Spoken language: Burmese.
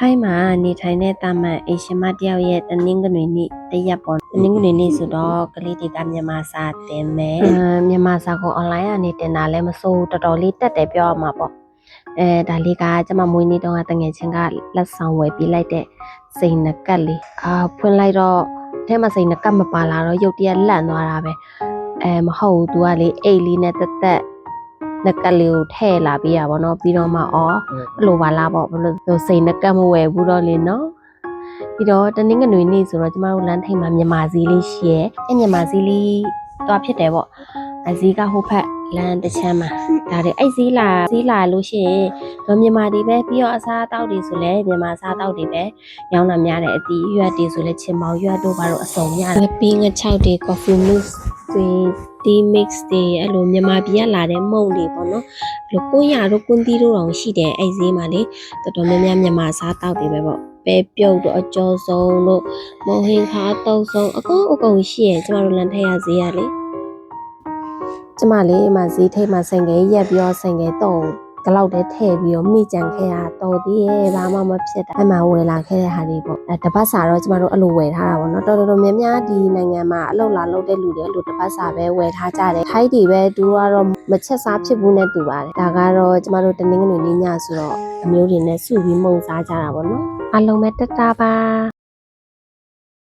ထိုင်းမှာနေထိုင်တဲ့တာမန်အေရှင်မတယောက်ရဲ့တနင်္ဂနွေနေ့တရက်ပေါ့တနင်္ဂနွေနေ့ဆိုတော့ကလေးတွေကမြန်မာစာတင်မယ်မြန်မာစာကို online ကနေတင်တာလည်းမစိုးတော်တော်လေးတက်တယ်ပြောရမှာပေါ့ဒါလေးကကျမမွေးနေ့တုန်းကတငယ်ချင်းကလက်ဆောင်ဝယ်ပေးလိုက်တဲ့စိန်နကတ်လေးဖွင့်လိုက်တော့ထဲမှာစိန်နကတ်မပါလာတော့ရုတ်တရက်လန့်သွားတာပဲမဟုတ်ဘူးသူကလေအိတ်လေးနဲ့တက်နကတ်လေးကိုထည့်လာပေးရပါတော့ပြီးတော့မှအဲ့လိုပါလားပေါ့ဘလို့စိန်နကတ်မဝယ်ဘူးတော့လေနော်ပြီးတော့တနင်္ဂနွေနေ့ဆိုတော့ကျမတို့လမ်းထိပ်မှာမြန်မာစည်းလေးရှိရဲ့မြန်မာစည်းလေးတွားဖြစ်တယ်ပေါ့အစည်းကဟိုဖက်လမ်းတစ်ချမ်းမှာဒါတွေအဲ့စည်းလာလို့ရှိရင်တော့မြန်မာတွေပဲပြီးတော့အစားအသောက်တွေဆိုလဲမြန်မာအစားအသောက်တွေပဲရောင်းတာများတယ်အတီးရွက်တွေဆိုလဲချင်မောင်ရွက်တို့ဘာလို့အစုံရတယ်ပြီးငချောက်တွေ coffee mix တွေtea mix တွေအဲ့လိုမြန်မာပြည်ကလာတဲ့မုံတွေပေါ့နော်အဲ့လိုကွန်းရတို့ကွန်းတီးတို့တောင်ရှိတယ်အဲ့စည်းမှာလေတော်တော်များများမြန်မာအစားအသောက်တွေပဲပေါ့ပဲပြုတ်တော့အကျော်ဆုံးတို့မုံဟင်းခါအတုံးဆုံးအကုန်ရှိရဲ့ကျမတို့လမ်းထက်ရဈေးရလေကျမလေးအမဈေးထိတ်မှာဆိုင်ကယ်ရက်ပြီးတော့ဆိုင်ကယ်တော့ကလောက်တည်းထည့်ပြီးတော့မိကြံခဲ့ရတော်သေးရဲ့ဘာမှမဖြစ်တာအဲ့မှာဝယ်လာခဲ့တဲ့ဟာတွေပေါ့တပတ်စာတော့ကျမတို့အဲ့လိုဝယ်ထားတာပေါ့နော်တော်တော်များများဒီနိုင်ငံမှာအလုပ်လာလုပ်တဲ့လူတွေအဲ့လိုတပတ်စာပဲဝယ်ထားကြတယ်ထိုင်းတွေပဲသူကတော့မချက်စားဖြစ်ဘူးနဲ့တူပါတယ်ဒါကတော့ကျမတို့တနင်္ဂနွေနေ့ညဆိုတော့အမျိုးတွေနဲ့စုပြီးမုံစားကြတာပေါ့နော်အလုံးမဲ့တတာပါ